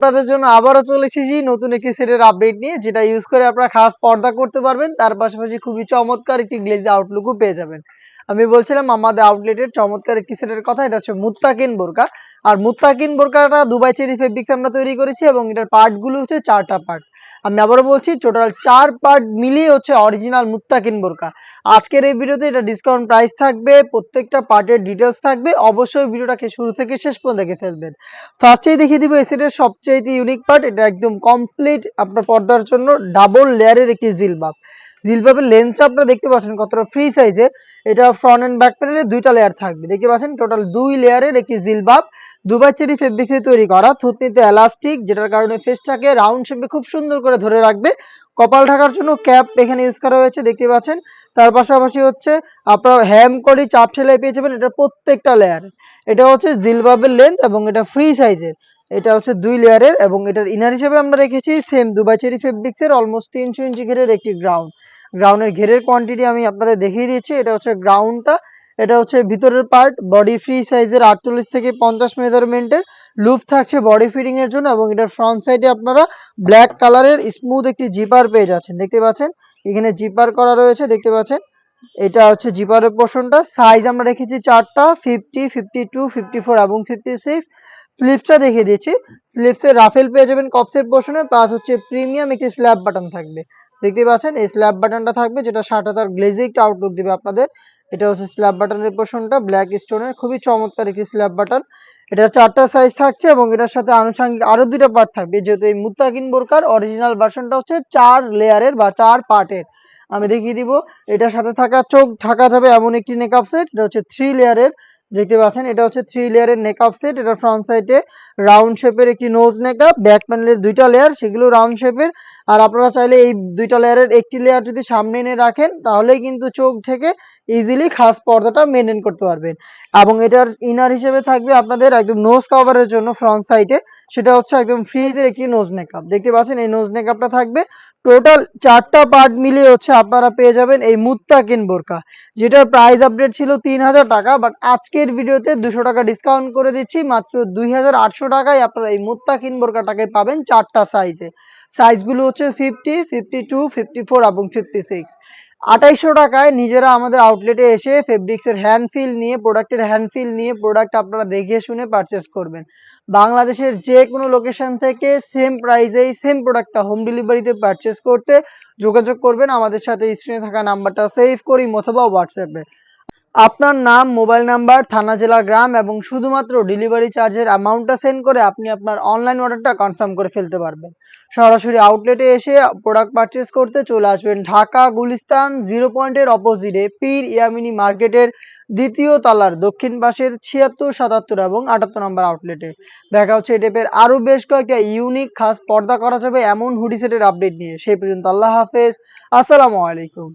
আপনাদের জন্য আবারও চলে এসেছি নতুন একটি সেটের আপডেট নিয়ে, যেটা ইউজ করে আপনারা খাস পর্দা করতে পারবেন। তার পাশাপাশি খুবই চমৎকার একটি গ্লেজ আউটলুকও পেয়ে যাবেন। আমি বলছিলাম আমাদের আউটলেটের চমৎকার একটি সেটের কথা। এটা হচ্ছে মুত্তাকিন বোরকা। আর মুত্তাকিন বোরকাটা দুবাই চেরি ফেব্রিক্স আমরা তৈরি করেছি এবং এটার পার্টগুলো হচ্ছে 4টা পার্ট। আমি আবারও বলছি, টোটাল 4 পার্ট মিলিয়ে হচ্ছে অরিজিনাল মুত্তাকিন বোরকা। আজকের এই ভিডিওতে এটা ডিসকাউন্ট প্রাইস থাকবে, প্রত্যেকটা পার্টের ডিটেলস থাকবে। অবশ্যই ভিডিওটাকে শুরু থেকে শেষ পর্যন্ত দেখে ফেলবেন। ফার্স্টেই দেখিয়ে দিব এই সেটের সবচেয়ে ইউনিক পার্ট। এটা একদম কমপ্লিট আপনার পর্দার জন্য ডাবল লেয়ারের একটি জিলবাব। জিলবাবের লেন্থটা আপনারা দেখতে পাচ্ছেন কতটা ফ্রি সাইজে। এটা ফ্রন্ট এন্ড ব্যাক প্যানেলে 2টা লেয়ার থাকবে, দেখতে পাচ্ছেন টোটাল 2 লেয়ারের একটি জিলবাব। দুবাই চেরি ফেব্রিক্সে তৈরি করা, থুতনিতে এলাস্টিক, যেটার কারণে ফেসটাকে রাউন্ড শেপে খুব সুন্দর করে ধরে রাখবে। কপাল ঢাকার জন্য ক্যাপ এখানে ইউজ করা হয়েছে, দেখতে পাচ্ছেন। তার পাশাপাশি হচ্ছে আপনারা হ্যাম করে চাপ সেলাই পেয়ে যাবেন এটা প্রত্যেকটা লেয়ারে। এটা হচ্ছে জিলবাবের লেন্থ এবং এটা ফ্রি সাইজের। এটা হচ্ছে 2 লেয়ারের এবং এটার ইনার হিসেবে আমরা রেখেছি সেম দুবাই চেরি ফেব্রিক্সের অলমোস্ট 300 ইঞ্চি ঘেরের একটি গ্রাউন্ড। গ্রাউন্ডের ঘেরের কোয়ান্টিটি আমি আপনাদের দেখিয়ে দিয়েছি। এটা হচ্ছে গ্রাউন্ডটা। এটা হচ্ছে ভিতরের পার্ট, বডি ফ্রি সাইজের 48 থেকে 50 মেজারমেন্টের। লুপ থাকছে বডি ফিটিং এর জন্য এবং এটার ফ্রন্ট সাইডে আপনারা ব্ল্যাক কালারের স্মুথ একটি জিপার পেয়ে যাচ্ছেন, দেখতে পাচ্ছেন। এখানে জিপার করা রয়েছে, দেখতে পাচ্ছেন। এটা হচ্ছে জিপারের পোর্শনটা। সাইজ আমরা রেখেছি 4টা, 50, 52, 54 এবং 56। স্লিভসটা দেখিয়ে দিচ্ছি। স্লিভসে রাফেল পেয়ে যাবেন কপসের পোর্শনে, প্লাস হচ্ছে প্রিমিয়াম একটি স্ল্যাব বাটন থাকবে, দেখতে পাচ্ছেন। এই স্ল্যাব বাটনটা থাকবে, যেটা সাথে তার গ্লেজে একটা আউটলুক দিবে আপনাদের। এটা হচ্ছে স্ল্যাব বাটনের পোর্শনটা, ব্ল্যাক স্টোনের, খুবই চমৎকার একটি স্ল্যাব বাটন। এটা 4টা সাইজ থাকছে এবং এটার সাথে আনুষঙ্গিক আরো 2টা পার্ট থাকবে, যেহেতু এই মুত্তাকিন বোরকার অরিজিনাল ভার্সনটা হচ্ছে 4 লেয়ারের বা 4 পার্টের। আমি দেখিয়ে দিব। এটার সাথে থাকা চোখ ঢাকা যাবে এমন একটি নেকআপ সেট। এটা হচ্ছে 3 লেয়ারের, দেখতে পাচ্ছেন। এটা হচ্ছে 3 লেয়ারের নেকআপ সেট। এটার ফ্রন্ট সাইডে রাউন্ড শেপের একটি নোজ নেকআপ, ব্যাক প্যানেলের 2টা লেয়ার, সেগুলো রাউন্ড শেপের। আর আপনারা চাইলে এই 2টা লেয়ারের একটি লেয়ার যদি সামনে এনে রাখেন, তাহলেই কিন্তু চোখ থেকে ইজিলি খাস পর্দাটা মেনটেন করতে পারবেন। এবং এটার ইনার হিসেবে থাকবে আপনাদের একদম নোজ কভারের জন্য ফ্রন্ট সাইডে, সেটা হচ্ছে একদম ফ্রিজের একটি নোজ নেকআপ, দেখতে পাচ্ছেন। এই নোজ নেকআপটা থাকবে। টোটাল 4টা পার্ট মিলিয়ে হচ্ছে আপনারা পেয়ে যাবেন এই মুত্তাকিন বোরকা, যেটার প্রাইস আপডেট ছিল 3000 টাকা, বাট আজকের ভিডিওতে 200 টাকা ডিসকাউন্ট করে দিচ্ছি। মাত্র 2800 টাকায় আপনারা এই মুত্তাকিন বোরকাটাকে পাবেন 4টা সাইজে। সাইজগুলো হচ্ছে 50, 52, 54 এবং 56। 2800 টাকায় নিজেরা আমাদের আউটলেটে এসে ফেব্রিক্সের হ্যান্ড ফিল নিয়ে, প্রোডাক্টের হ্যান্ড ফিল নিয়ে প্রোডাক্ট আপনারা দেখে শুনে পারচেস করবেন। বাংলাদেশের যে কোনো লোকেশন থেকে সেম প্রাইসেই সেম প্রোডাক্টটা হোম ডেলিভারিতে পারচেস করতে যোগাযোগ করবেন আমাদের সাথে। স্ক্রিনে থাকা নাম্বারটা সেভ করি অথবা হোয়াটসঅ্যাপে আপনার নাম, মোবাইল নাম্বার, থানা, জেলা, গ্রাম এবং শুধুমাত্র ডেলিভারি চার্জের অ্যামাউন্টটা সেন্ড করে আপনি আপনার অনলাইন অর্ডারটা কনফার্ম করে ফেলতে পারবেন। সরাসরি আউটলেটে এসে প্রোডাক্ট পারচেস করতে চলে আসবেন ঢাকা গুলিস্তান 0 পয়েন্টের অপোজিটে পীর ইয়ামিনী মার্কেটের 2য় তলার দক্ষিণ পাশের 76, 77 এবং 78 নম্বর আউটলেটে। দেখা হচ্ছে এই টাইপের আরো বেশ কয়েকটা ইউনিক খাস পর্দা করা যাবে এমন হুডি সেটের আপডেট নিয়ে। সেই পর্যন্ত আল্লাহ হাফেজ, আসসালামু আলাইকুম।